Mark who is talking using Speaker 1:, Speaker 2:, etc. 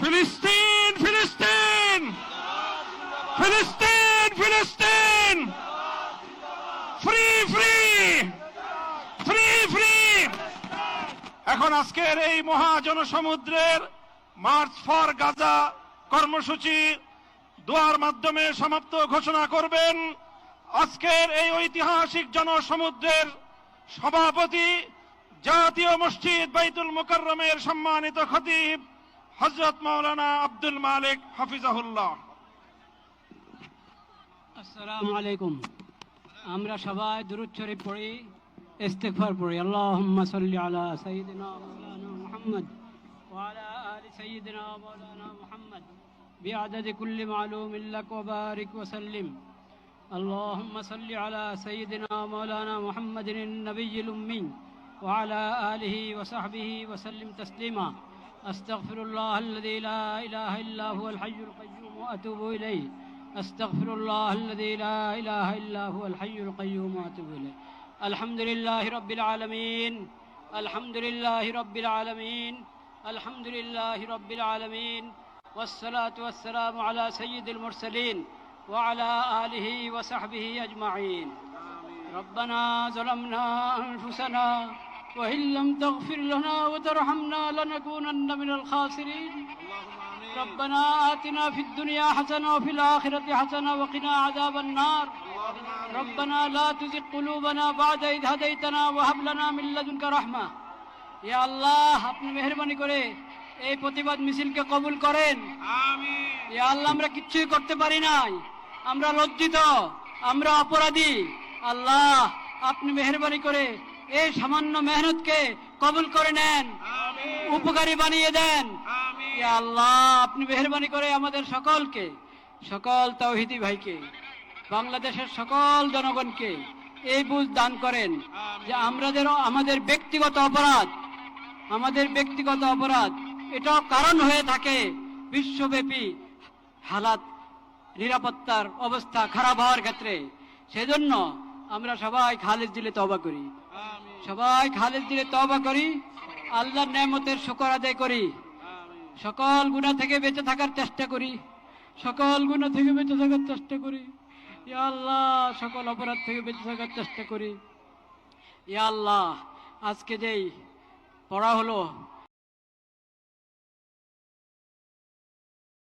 Speaker 1: ফিলিস্তিন ফিলিস্তিন ফিলিস্তিন ফিলিস্তিন ফ্রি ফ্রি ফ্রি ফ্রি। এখন আজকের এই মহা জনসমুদ্রের মার্চ ফর গাজা কর্মসূচি দোয়ার মাধ্যমে সমাপ্ত ঘোষণা করবেন আজকের এই ঐতিহাসিক জনসমুদ্রের সভাপতি, জাতীয় মসজিদ বাইতুল মুকাররমের সম্মানিত খতিব হযরত মাওলানা আব্দুল মালিক হাফিজাহুল্লাহ।
Speaker 2: আসসালামু আলাইকুম। আমরা সবাই দুরূদ শরীফ পড়ি, ইস্তিগফার পড়ি। আল্লাহুম্মা সাল্লি আলা সাইয়্যিদিনা মাওলানা মুহাম্মদ ওয়া আলা আলি সাইয়্যিদিনা মাওলানা মুহাম্মদ বিআদাদি কুল্লি মালুমিন লাক ওয়া বারিক ওয়া সাল্লিম। আল্লাহুম্মা সাল্লি আলা সাইয়্যিদিনা মাওলানা মুহাম্মাদিন নবিয়্যিল উম্মি ওয়া আলা আলিহি ওয়া সাহবিহি ওয়া সাল্লিম তাসলিমা। আস্তাগফিরুল্লাহাল্লাযী লা ইলাহা ইল্লা হুয়াল হাইয়ুল কাইয়্যুম ওয়া আতুবু ইলাইহি। أستغفر الله الذي لا إله إلا هو الحي القيوم وأتوب إليه. الحمد لله رب العالمين. الحمد لله رب العالمين. الحمد لله رب العالمين. والصلاة والسلام على سيد المرسلين وعلى آله وصحبه أجمعين. ربنا ظلمنا أنفسنا وإن لم تغفر لنا وترحمنا لنكونن من الخاسرين. ربنا آتنا في الدنيا حسنة وفي الآخرة حسنة وقنا عذاب النار. ربنا لا تزغ قلوبنا بعد إذ هديتنا وهب لنا من لدنك رحمة. يا الله আপনি মেহেরবানি করে এই প্রতিবাদ মিছিলকে কবুল করেন। আমিন। ইয়া আল্লাহ আমরা কিচ্ছুই করতে পারি নাই, আমরা লজ্জিত, আমরা অপরাধী। আল্লাহ আপনি মেহেরবানি করে এই সামান্য মেহনতকে কবুল করে নেন, উপকারী বানিয়ে দেন। ইয়া আল্লাহ আপনি মেহেরবানি করে আমাদের সকলকে, সকল তাওহীদি ভাইকে, বাংলাদেশের সকল জনগণকে এই বুঝ দান করেন যে আমাদের ব্যক্তিগত অপরাধ এটাও কারণ হয়ে থাকে বিশ্বব্যাপী হালাত, নিরাপত্তার অবস্থা খারাপ হওয়ার ক্ষেত্রে। সেজন্য আমরা সবাই খালেজ দিলে তওবা করি, সবাই খালেজ দিলে তওবা করি, আল্লাহর নেয়ামতের শুকর আদায় করি, সকল গুনাহ থেকে বেঁচে থাকার চেষ্টা করি, সকল গুনাহ থেকে বেঁচে থাকার চেষ্টা করি। ইয়া আল্লাহ সকল অপরাধ থেকে বেঁচে থাকার চেষ্টা করি। ইয়া আল্লাহ আজকে যেই পড়া হলো